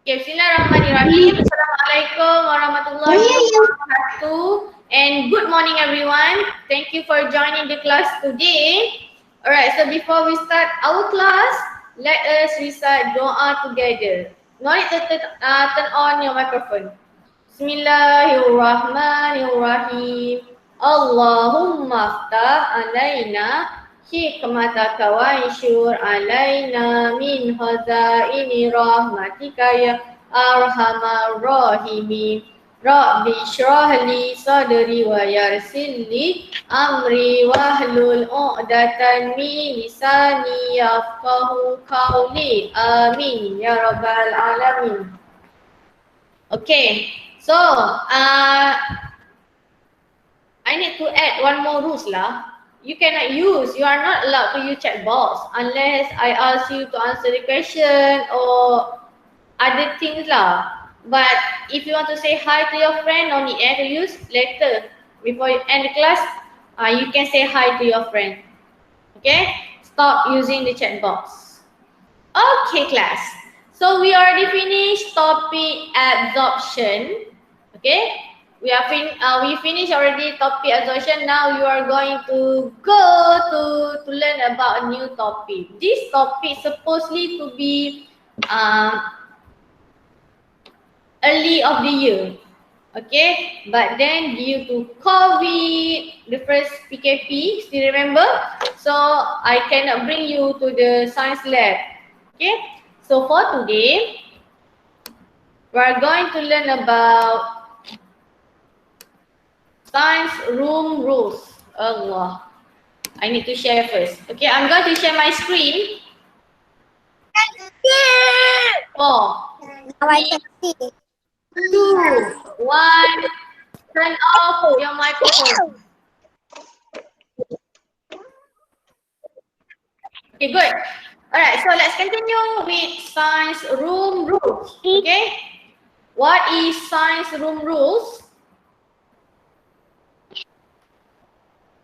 Okay, Bismillahirrahmanirrahim. Assalamualaikum warahmatullahi wabarakatuh. And good morning everyone. Thank you for joining the class today. Alright, so before we start our class, let us recite doa together. No need to turn on your microphone. Bismillahirrahmanirrahim. Allahumma ftah alaina hikmataka wa insyur alaina min hazaini rahmatika ya arhamar rahimin. Rabbi shrah li sadri wa yassir li amri wahlul 'uqdatan min lisani yafqahu qawli. Amin ya rabbal alamin. Okay, so I need to add one more rules lah. You are not allowed to use chat box unless I ask you to answer the question or other things lah. But if you want to say hi to your friend, no need to use later. Before you end the class, you can say hi to your friend. Okay, stop using the chat box. Okay class. So we already finished topic absorption. Okay, we finished already topic absorption. Now you are going to go to learn about a new topic. This topic supposedly to be early of the year. Okay, but then due to COVID, the first PKP, still remember? So I cannot bring you to the science lab. Okay. So for today, we are going to learn about science room rules. Allah, I need to share first. Okay, I'm going to share my screen. 4, 3, 2, 1. Turn off your microphone. Okay, good. Alright, so let's continue with science room rules. Okay, what is science room rules?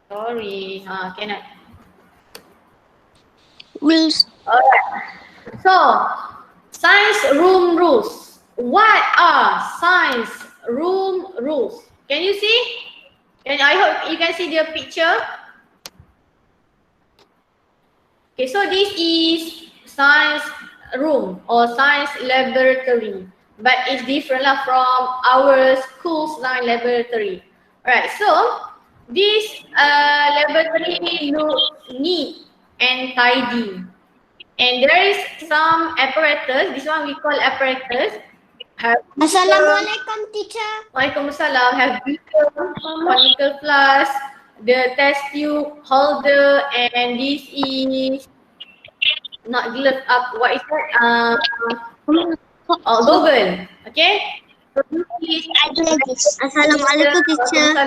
Sorry, cannot. Rules. Alright, so science room rules. What are science room rules? Can you see? And I hope you can see the picture. Okay, so this is science room or science laboratory, but it's different lah from our school's laboratory. Alright, so this laboratory looks neat and tidy, and there is some apparatus. This one we call apparatus. Assalamualaikum, teacher. Waalaikumsalam. Have beaker, conical flask, the test tube holder, and this is not glove up. What is that? Goggle. Okay. So this is Assalamualaikum, teacher.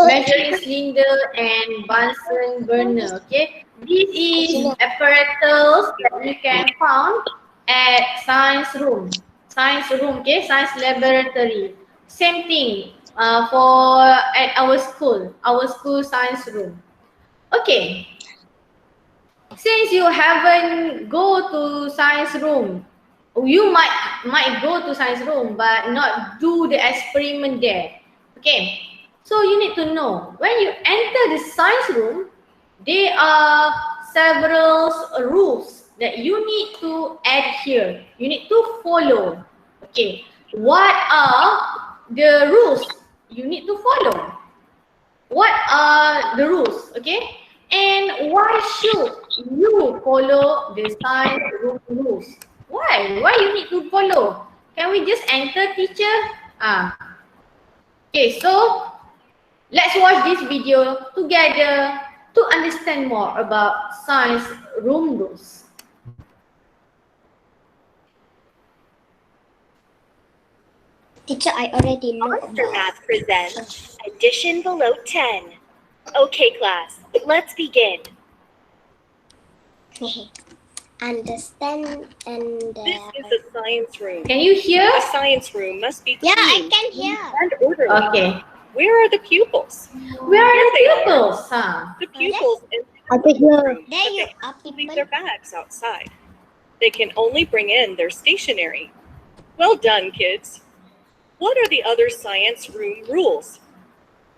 measuring cylinder and Bunsen burner. Okay. This is apparatus that you can found at science room. Science room, okay, science laboratory. Same thing for at our school science room. Okay, since you haven't go to science room, you might go to science room but not do the experiment there. Okay, so you need to know when you enter the science room, there are several rules that you need to adhere, you need to follow. Okay, what are the rules you need to follow? What are the rules? Okay, and why should you follow the science room rules? Why you need to follow? Can we just enter, teacher? Okay, so let's watch this video together to understand more about science room rules. Teacher, I already know. Monster Math presents Addition Below 10. Okay, class, let's begin. Understand and. This is a science room. Can you hear? A science room must be clean Yeah, I can hear. and orderly. Okay. Where are the pupils? Where are the Here they are. pupils? The pupils in I can the hear. room, There but you they are, have to leave people. their bags outside. They can only bring in their stationery. Well done, kids. What are the other science room rules?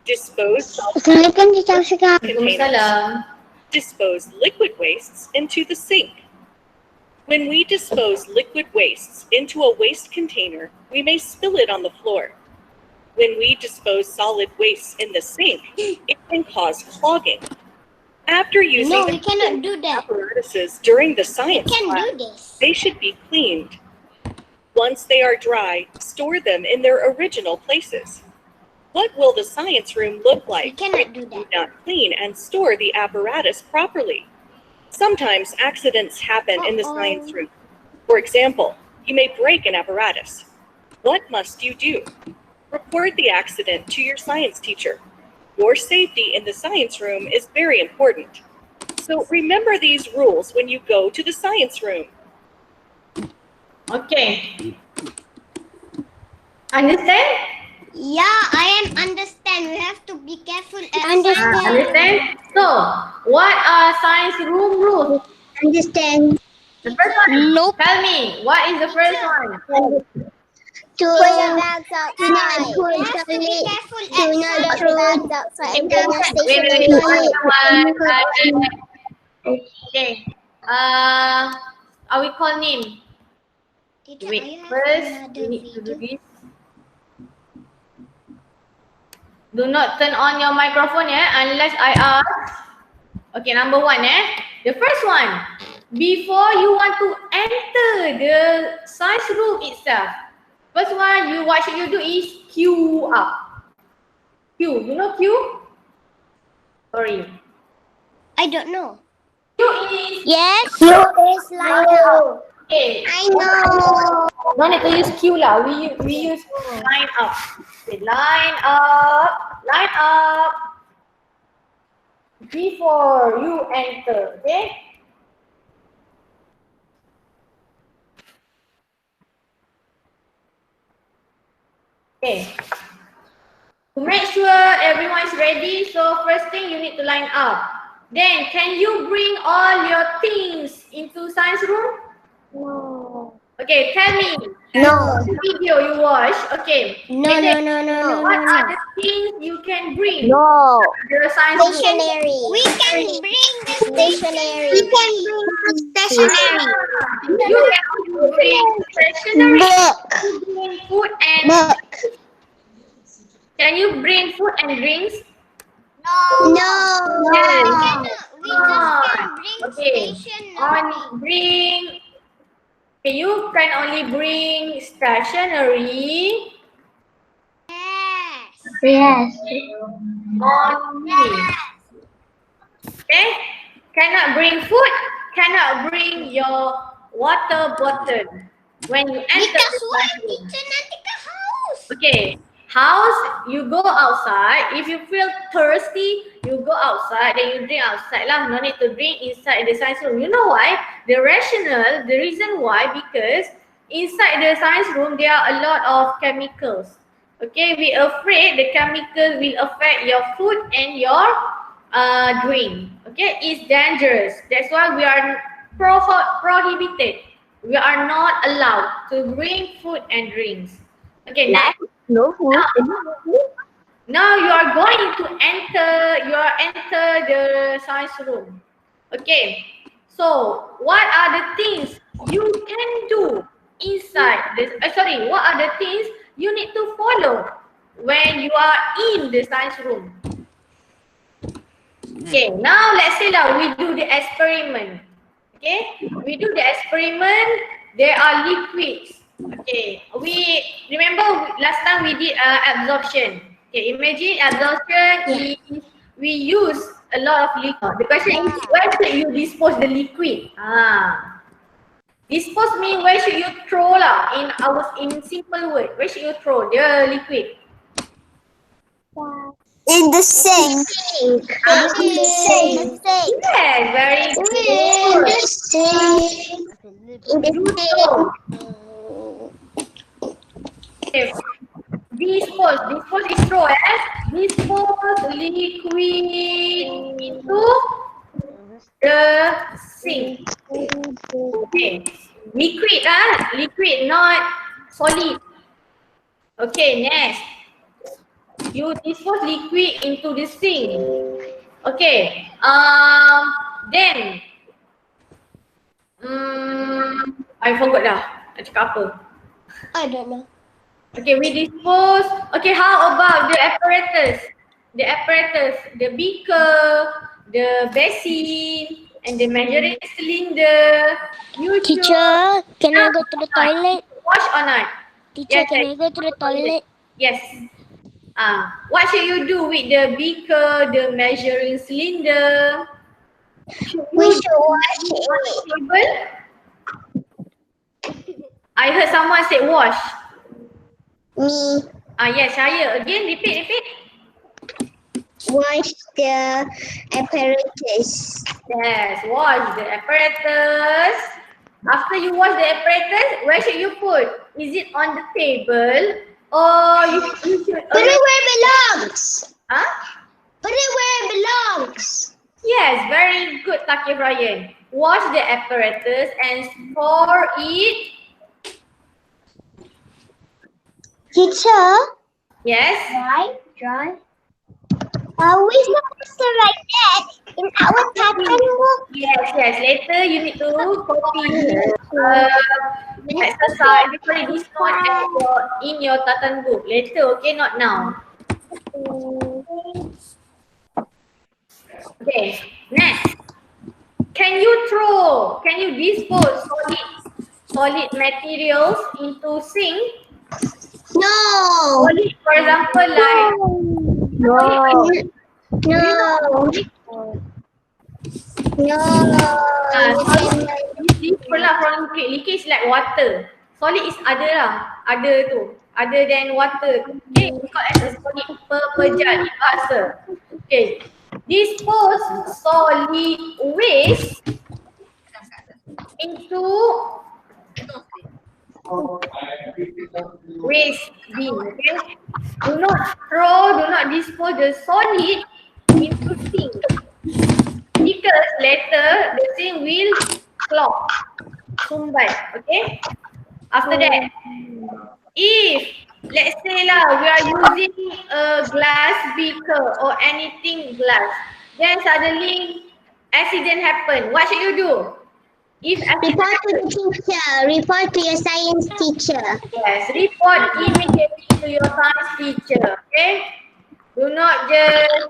Dispose Assalamualaikum, Teacher Shika. containers. Waalaikumsalam. Dispose liquid wastes into the sink. When we dispose liquid wastes into a waste container, we may spill it on the floor. When we dispose solid wastes in the sink, it can cause clogging. After using No, we cannot do that. apparatuses during the We science can class, do this. they should be cleaned. Once they are dry, store them in their original places. What will the science room look We like cannot do if you that. do not clean and store the apparatus properly? Sometimes accidents happen in the science room. For example, you may break an apparatus. What must you do? Report the accident to your science teacher. Your safety in the science room is very important. So remember these rules when you go to the science room. Okay. Understand? Yeah, I understand. We have to be careful. Understand? So, what are science room rules? Understand. The first one. Nope. Tell me, what is the first one? To put your bags outside. Do not be careful. Do not throw bags outside. And bring your stationery. Okay. I will call name. Teacher, Wait, I have first another we need to do video. this. Do not turn on your microphone, unless I ask. Okay, number one, the first one. Before you want to enter the science room itself, first one, what should you do is queue up. Queue, you know queue? Sorry. I don't know. Queue is Yes. You is line up. okay. I know. No need to use queue lah. We use line up. Okay, line up. Line up. Before you enter, okay? Okay. To make sure everyone is ready, so first thing you need to line up. Then, can you bring all your things into science room? No. Okay, tell me. No. The video you watch, okay. No, And no, then no, no, no, what no, are no. the things you can bring? No. The science room. Stationery. We can bring the stationery. We can bring stationery. You can bring stationery. Book. You bring food and Book. can you bring food and drinks? No. Yeah. We just can bring Okay. stationery. Bring. Okay, you can only bring stationery Yes. only. Okay? Cannot bring food. Cannot bring your water bottle when you enter Because the why classroom. teacher nanti ke house? Okay, house, you go outside. If you feel thirsty, you go outside, then you drink outside lah. No need to drink inside the science room. You know why? The reason why, because inside the science room, there are a lot of chemicals. Okay, we afraid the chemicals will affect your food and your drink. Okay, it's dangerous. That's why we are prohibited. We are not allowed to bring food and drinks. Okay, next. No food. Now you are going to enter the science room. Okay. So what are the things you can do inside this? What are the things you need to follow when you are in the science room? Okay. Now let's say that we do the experiment. Okay. We do the experiment. There are liquids. Okay, we remember last time we did absorption. Okay, imagine absorption is we use a lot of liquid. The question is where should you dispose the liquid? Dispose means where should you throw lah? In simple word, where should you throw the liquid? In the sink. In the sink. Yes, very In good. the sink. In the sink. Okay. Dispose is throw, dispose liquid into the sink. Okay. Liquid, not solid. Okay, next. You dispose liquid into the sink. Okay. Then I forgot dah nak cakap apa. I don't know. Okay, we dispose. Okay, how about the apparatus? The apparatus, the beaker, the basin, and the measuring cylinder. You Teacher, can I go to the toilet? wash or not? Teacher, Yes, can yes. I go to the toilet? Yes. What should you do with the beaker, the measuring cylinder? We should wash it. On the table? I heard someone say wash. Me Yes, saya. Again, repeat. wash the apparatus. Yes, wash the apparatus. After you wash the apparatus, where should you put? Is it on the table or you should? Put it where it belongs. Huh? Put it where it belongs. Yes, very good, Takif Ryan. Wash the apparatus and store it. Teacher, Yes. dry. Are we supposed to write that in our pattern book? Yes. Later you need to copy exercise because this not in your Tatan book. Later, okay, not now. Okay, next. Can you dispose solid materials into sink? No. Solid, for example, like No. this pula from liquid is like water. Solid is other than water. Okay, it's called as a solid pepejat in bahasa. Okay, dispose solid waste into waste bin. Okay, do not dispose the solid into sink because later the sink will clog, sumbat. Okay, after that, if let's say we are using a glass beaker or anything glass, then suddenly accident happen, what should you do? If Report to the teacher. Report to your science teacher. Yes, report immediately to your science teacher. Okay, do not just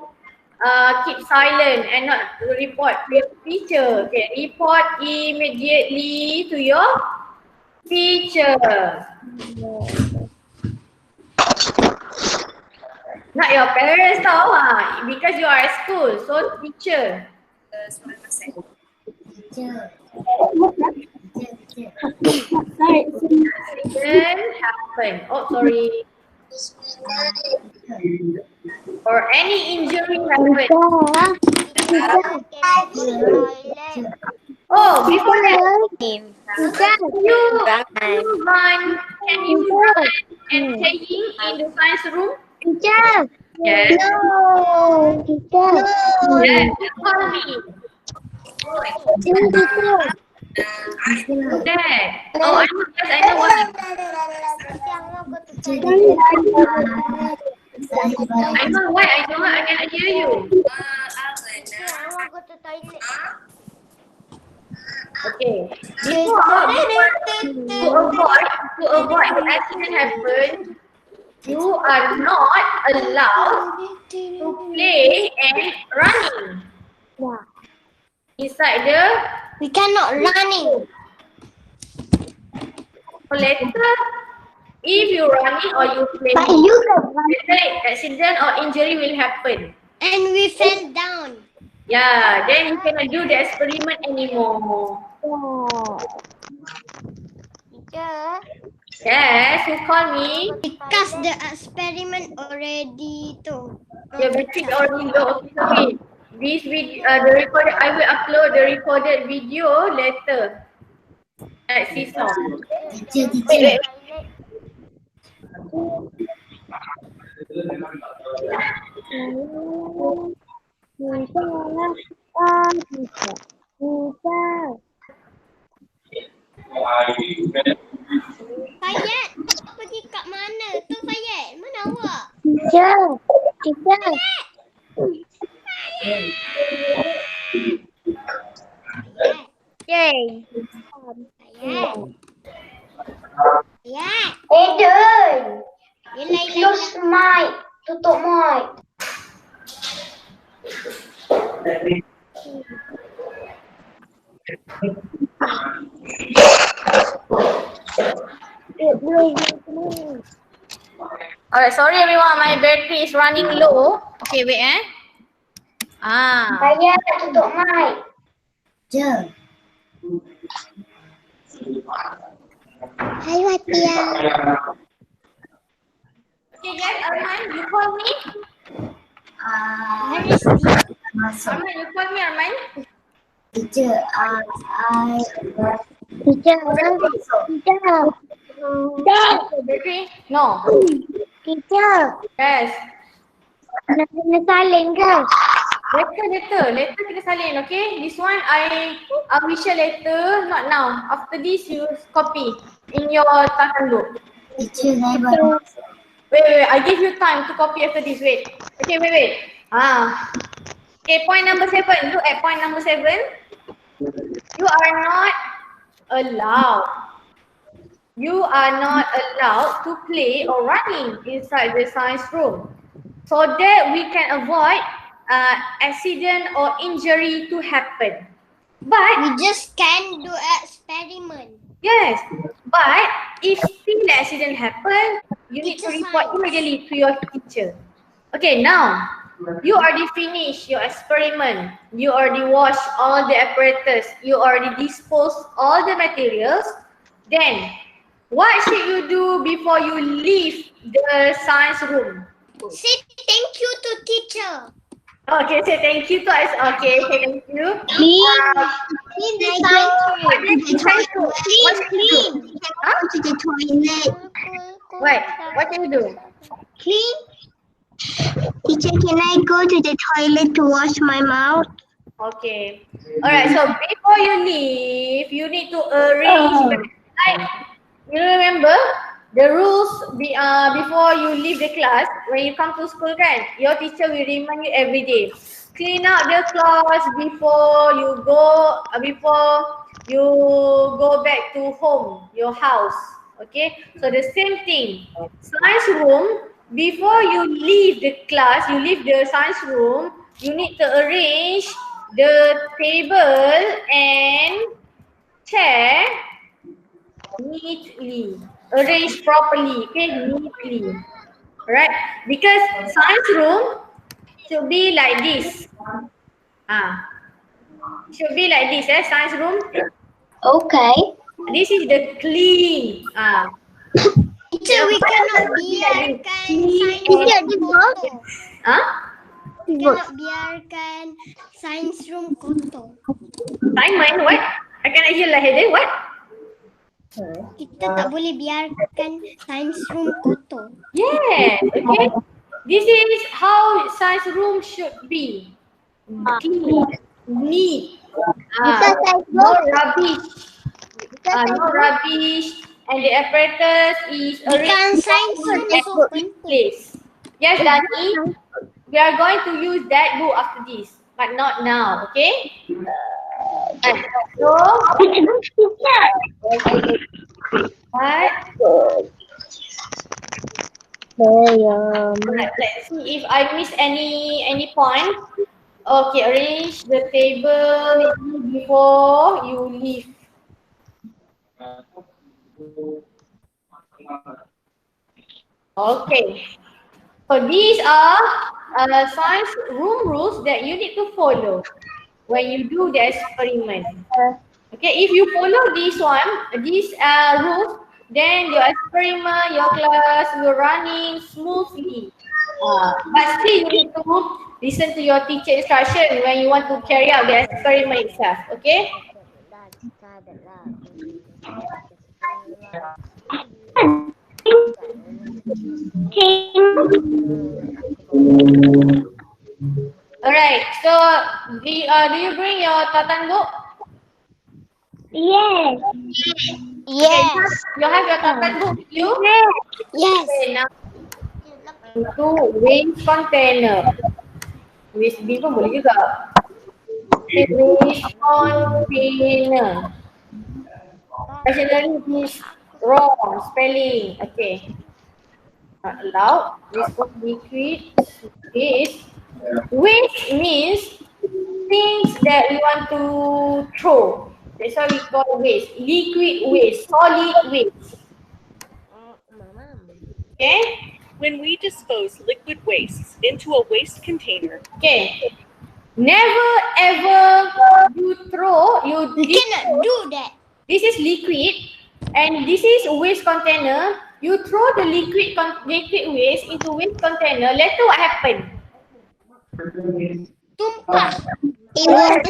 keep silent and not report to your teacher. Okay, report immediately to your teacher. Not your parents tau because you are at school, so teacher. Accident happen. Oh, sorry. Or any injury happen. Oh, before that, can you run and playing in the science room? Teacher. Yes. No. Teacher. Yes, call me. Dad. Oh, I know what. I know why I cannot hear you. Okay. To avoid the accident happen, you are not allowed to play and running inside the. We cannot running. So later, if you running or you play, But you can run. later accident or injury will happen. And we fell down. Yeah, then you cannot do the experiment anymore. Teacher. Yes, you call me. Because the experiment already too. The battery already low. Okay. This video, the recorded. I will upload the recorded video later at Seesaw. Wait. Sayed. kat mana tu Fayet? Mana awak? Teacher. Teacher. Yay. Fayet. Fayet. Eden. Yelah, Close mic. Tutup mic. Alright, sorry everyone, my battery is running low. Okay, wait Fayet, tutup mic. Hai Watia. Okay, yes, Arman, you call me? Where is this? Arman, you call me, Arman? Teacher. Battery? No. Teacher. Yes. Nak kena salin ke? Later kita salin, okay? This one I will share later, not now. After this you copy in your tahan. Teacher, saya baru. Wait, I give you time to copy after this, wait. Okay, wait. Okay, point number 7, look at point number 7. You are not allowed. You are not allowed to play or running inside the science room, so that we can avoid accident or injury to happen. But We just can do experiment. yes, but if still accident happen, you need to Teacher report science. immediately to your teacher. Okay, now you already finished your experiment. You already washed all the apparatus. You already disposed all the materials. Then what should you do before you leave the science room? Say thank you to teacher. Okay, say thank you to us. Okay, say thank you. Clean the science What room. did you try to? What should you do? Huh? To the toilet. Wait, what can you do? Clean. Teacher, can I go to the toilet to wash my mouth? Okay. Alright, so before you leave, you need to arrange. Like, you remember the rules before you leave the class, when you come to school, kan? Your teacher will remind you every day. Clean out the class before you go back to home, your house. Okay? So the same thing. Science room, before you leave the class, you leave the science room, you need to arrange the table and chair neatly. Arrange properly, okay, neatly. Alright? Because science room should be like this. Should be like this, science room. Okay. This is the clean. Teacher, we cannot biarkan science Teacher, room this kotor. Huh? We cannot biarkan science room kotor. Simon, what? I cannot hear lah, Heather. What? Kita tak boleh biarkan science room kotor. Yes, okay. This is how science room should be. Clean, neat. No rubbish. No rubbish. And the apparatus is Bukan arranged science room at so its penting. place. Yes, Dani. We are going to use that book after this, but not now, okay? So, what? Alright, let's see if I miss any point. Okay, arrange the table before you leave. Okay. So these are science room rules that you need to follow when you do the experiment. Okay, if you follow these rules, then your experiment, your class will running smoothly. But still you need to listen to your teacher instruction when you want to carry out the experiment itself. Okay? Alright, so do you bring your tatan book? Yes. Yes. You have your carpet book with you? Yes. Okay, now into waste container. Waste bin pun boleh juga. Okay, waste container. Actually, this wrong spelling. Okay. Not allowed. Waste of liquid. Waste. Waste means things that we want to throw. That's why we call waste. Liquid waste, solid waste. Okay? When we dispose liquid wastes into a waste container, Okay. Never ever you throw, You cannot do that. this is liquid and this is waste container. You throw the liquid waste into waste container. Later what happen? Tumpah. It will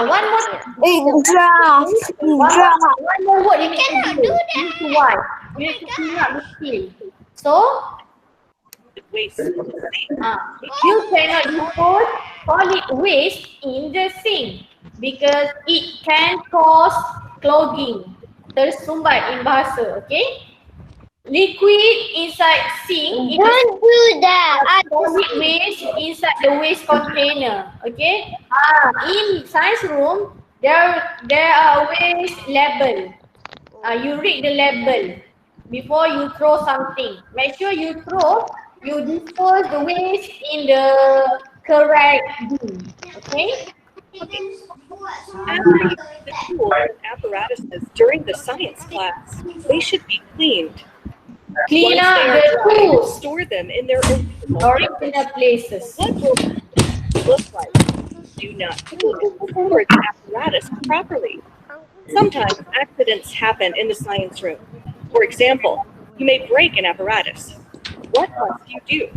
One more. One more word you need to do. You need to wipe. You need to clean up the seal. So, waste. you cannot dispose solid waste in the sink because it can cause clogging. Tersumbat in bahasa, okay? Liquid inside sink, Don't do that. solid waste inside the waste container, okay? In science room, there are waste label. You read the label before you throw something. Make sure you dispose the waste in the correct bin, okay? After using the tools and apparatuses during the science class, they should be cleaned. Clean Once up they are the dry, tools, store them in their original places. What will it look like? Do not store the apparatus properly. Sometimes accidents happen in the science room. For example, you may break an apparatus. What must you do?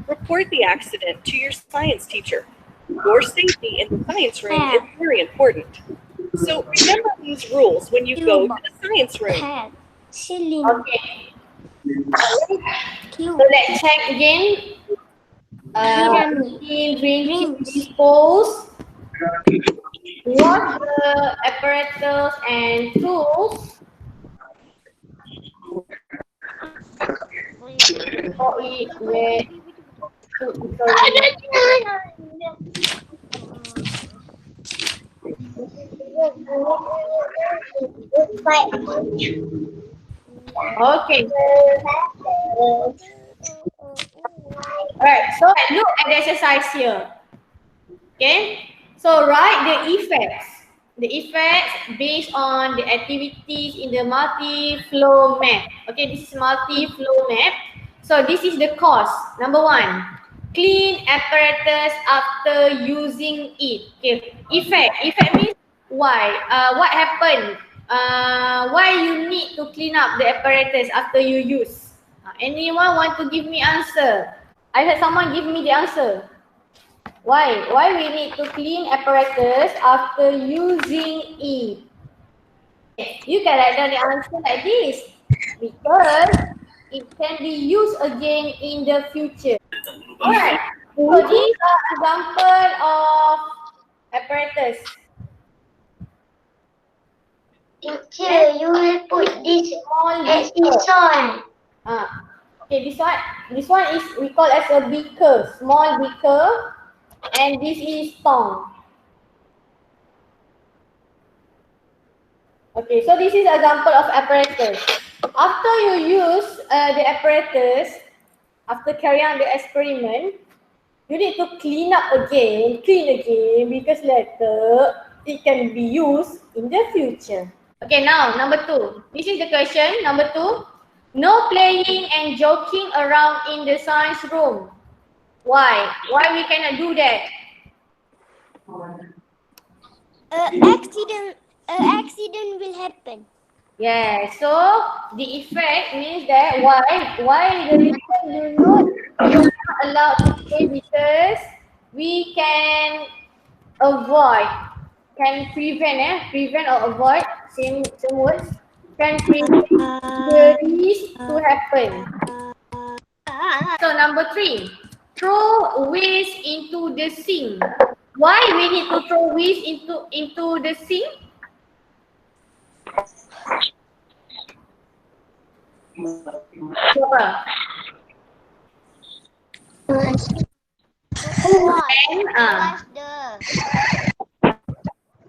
Report the accident to your science teacher. Your safety in the science room is very important. So remember these rules when you go to the science room. Okay. So let's check again. Clean, rinse, dispose. Wash the apparatus and tools. Or it wet. Okay. Alright, so look at the exercise here. Okay, so write the effects. The effects based on the activities in the multi-flow map. Okay, this is multi-flow map. So this is the cause. Number one, clean apparatus after using it. Okay, effect. Effect means why? What happened? Why you need to clean up the apparatus after you use? Anyone want to give me answer? I heard someone give me the answer. Why? Why we need to clean apparatus after using it? You can write down the answer like this. Because it can be used again in the future. Alright. So these are example of apparatus. Teacher, you will put this as inside. Okay, this one is we call as a beaker, small beaker, and this is tongue. Okay, so this is example of apparatus. After you use the apparatus, after carrying out the experiment, you need to clean again, because later it can be used in the future. Okay, now number 2. This is the question, number 2. No playing and joking around in the science room. Why? Why we cannot do that? Accident will happen. Yeah, so the effect means that why the reason you're not allowed to play because we can avoid, can prevent or avoid, same words, can prevent the risk to happen. So number 3, throw waste into the sink. Why we need to throw waste into the sink? Siapa? And,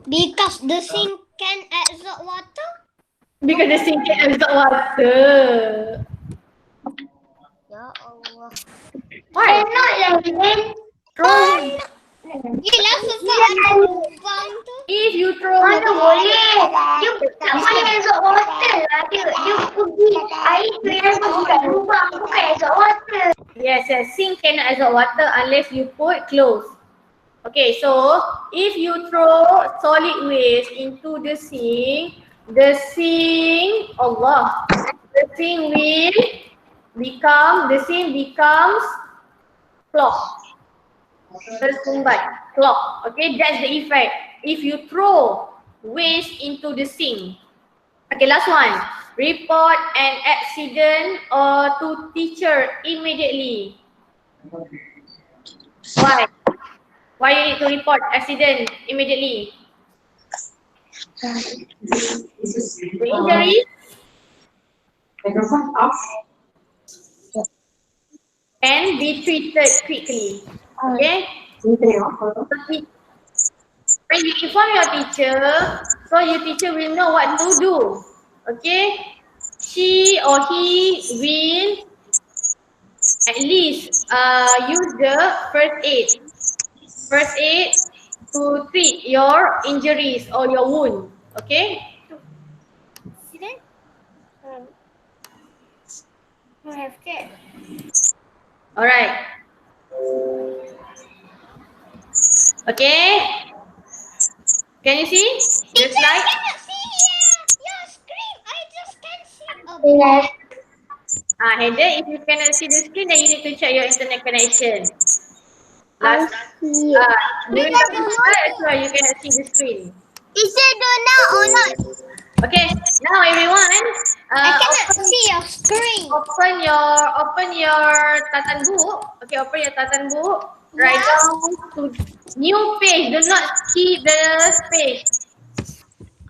Because the sink can absorb water. because the sink can absorb water. Ya Allah. Why? Throw. Yelah sebab ada lubang tu. If you throw Mana boleh? Dia tak boleh absorb water lah. Dia pergi air tu yang pergi kat lubang bukan absorb water. Yes, sink cannot absorb water unless you put close. Okay, so if you throw solid waste into the sink Allah, the sink becomes clogged. Tersumbat, clogged. Okay, that's the effect. If you throw waste into the sink. Okay, last one. Report an accident or to teacher immediately. Why? Why you need to report accident immediately? The injury can be treated quickly. Okay? When you inform your teacher, so your teacher will know what to do. Okay? She or he will at least use the first aid. First aid to treat your injuries or your wound. Okay? See that? I have that. Alright. Okay. Can you see the Teacher, I slide? cannot see your screen. I just can't see a Yes. Heather, if you cannot see the screen, then you need to check your internet connection. Last, see. during the slide as well, you cannot see the screen. Teacher, do not or not. Okay, now everyone, I cannot see your screen. open your tatan book. Okay, open your tatan book. Write down to new page. Do not skip the page.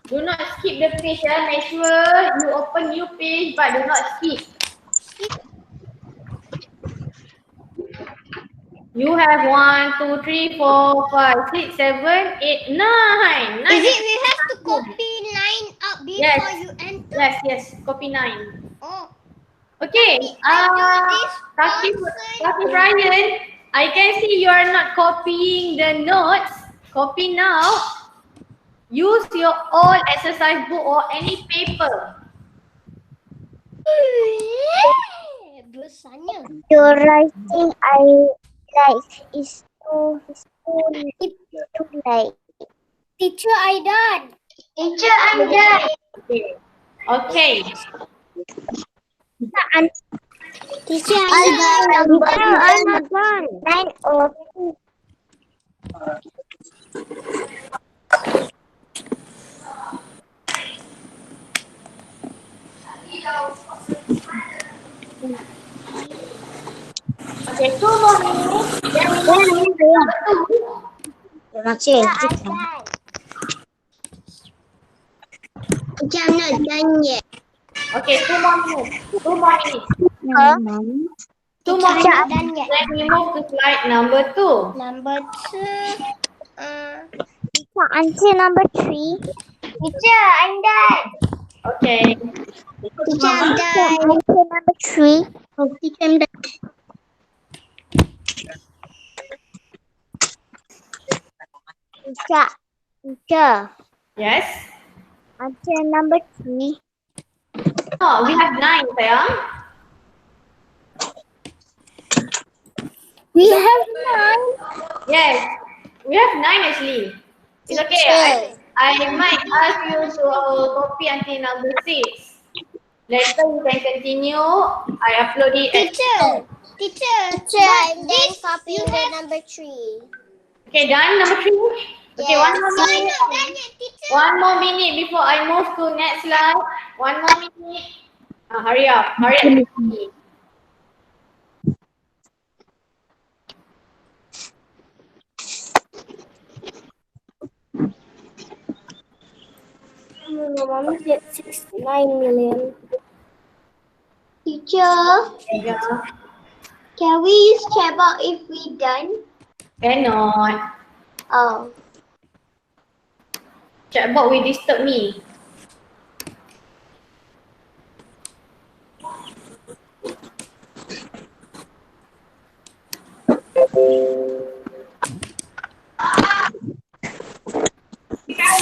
Do not skip the page. Make sure you open new page, but do not skip. You have 1, 2, 3, 4, 5, 6, 7, 8, 9. Is it we have to copy 9 up before Yes. you enter? Yes. Copy 9. Oh. Okay. Kaki Brian, I can see you are not copying the notes. Copy now. Use your old exercise book or any paper. Besarnya. Your writing I like is too like. Teacher, I done. Teacher, I'm done. Okay. Teacher, I'm done. I'm not done. 9 or 2. Okay, 2 more minutes. Then we will move to number 2. Teacher, I'm not done yet. Okay, 2 more minutes. 2 more minutes. 2 more Teacher, I'm minutes. done yet. Then we move to slide number 2. Number 2. Teacher, answer number 3. Teacher, I'm done. Okay. Teacher, I'm done. Answer number 3. Oh, teacher, I'm done. Teacher, Yes. answer number 3. Oh, we have 9, sayang. We have 9. Yes. We have 9 actually. It's okay. I might ask you to copy until number 6. Later you can continue. I upload it. Teacher, I'm done copying the number 3. Okay, done number 3. Okay, Yes. 1 more minute. not done yet, teacher. 1 more minute before I move to next slide. 1 more minute. Hurry up. Mom said 69 million. Teacher, Yeah. can we use chat box if we done? Cannot. Oh. Chatbot will disturb me.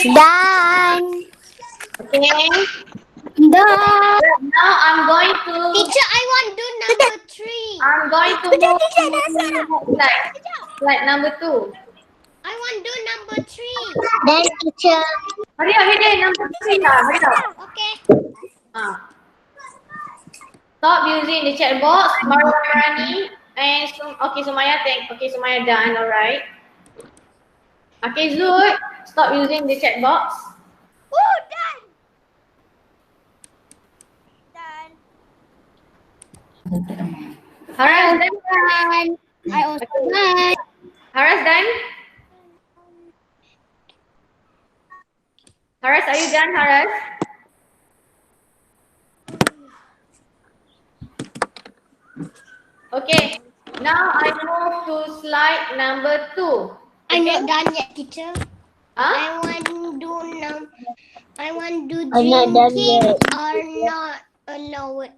Done. Okay. Done. Now I'm going to Teacher, I want to do number 3. I'm going to move to slide number 2. I want to do number 3. Then teacher. Hurry up, Hayden. Number 3 lah. Hurry up. Okay. Stop using the chat box. Marwani and okay, Sumaya, okay, Sumaya done. Alright. Okay, Zul, stop using the chat box. Oh, done. Done. Haras done. I also done. Haras done. Haras, are you done, Haras? Okay. Now I move to slide number 2. I'm not done yet, teacher. Huh? I want to do I want to I'm not done yet. are not allowed.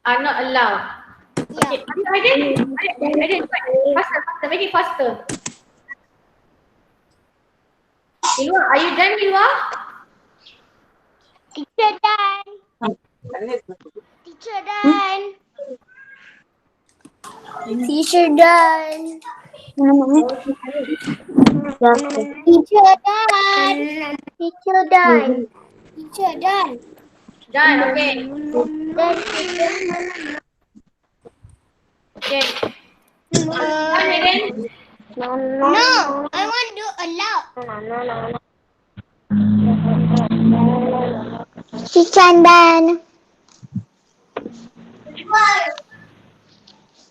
Are not allowed. Okay. Hayden, faster, make it faster. Ilwa, are you done, Ilwa? Teacher done. Teacher done. Teacher done. Teacher done. Teacher done. Teacher done. Done, okay. Done, teacher. Okay. Done, Hayden? No, I want to allow. Teacher done.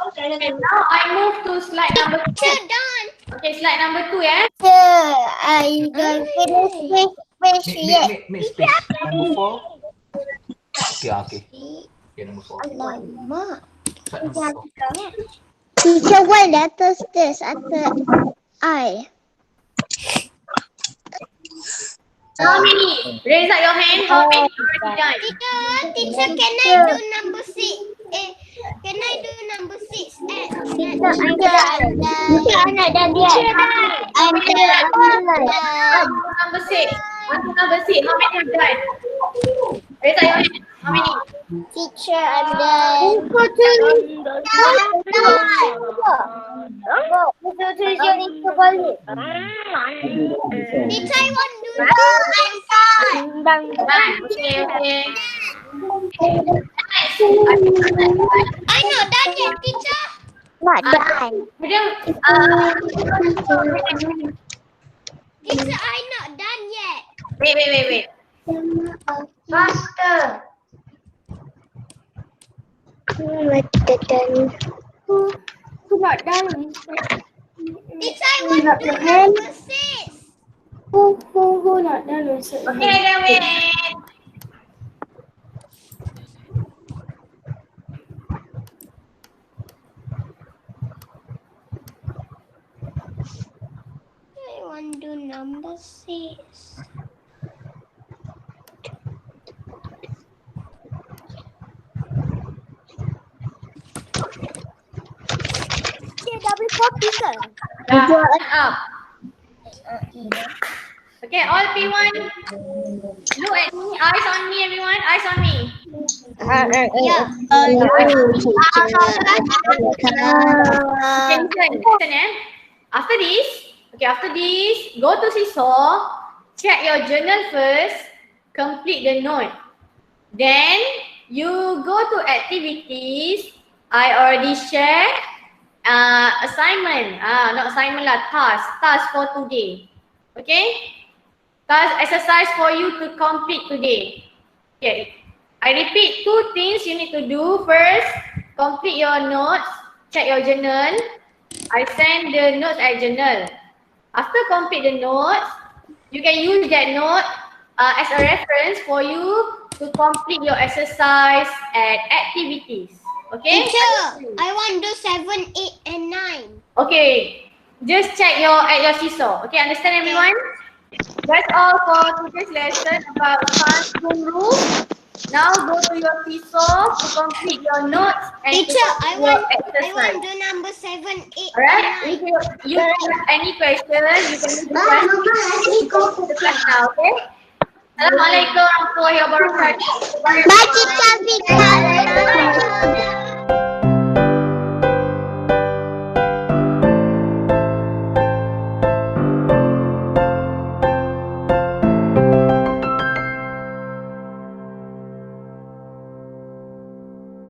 Okay, now I move to slide number 2. Teacher done. Okay, slide number 2, yeah? Teacher, I don't finish yet. Make space. Number 4. Okay, okay. Okay, number 4. Lama. Slide number 4. Teacher, what letters this after I? How many? Raise up your hand. How many already done? Teacher, can I do number 6? Can I do number 6? Teacher, I'm done. Teacher, I'm not done yet. I'm done. Number 6. Number 6. How many have done? Raise up your hand. How many? Teacher, I'm done. Teacher, I want to do I'm done. Okay, okay. I'm not done yet, teacher. Not done. Teacher, I'm not done yet. Wait. Faster. Not done. Teacher, I want to do number 6. Who not done? Okay, then wait. I want to do number 6. Up. Okay, all P1. Look at me. Eyes on me, everyone. Eyes on me. Yeah. Listen, eh. After this, go to Seesaw, check your journal first, complete the note. Then you go to activities. I already shared assignment. Not assignment lah, task for today. Okay? Task exercise for you to complete today. Okay. I repeat 2 things you need to do. First, complete your notes, check your journal. I send the notes at journal. After complete the notes, you can use that note as a reference for you to complete your exercise at activities. Okay? Teacher, I want do 7, 8 and 9. Okay. Just check at your seesaw. Okay, understand everyone? That's all for today's lesson about classroom rules. Now go to your seesaw to complete your notes and to Teacher, complete I your want exercise. do number 7, 8 Alright, if and 9. you have any questions, you can leave the question. Go to the class now, okay? Assalamualaikum warahmatullahi wabarakatuh. Bye, Teacher Vika.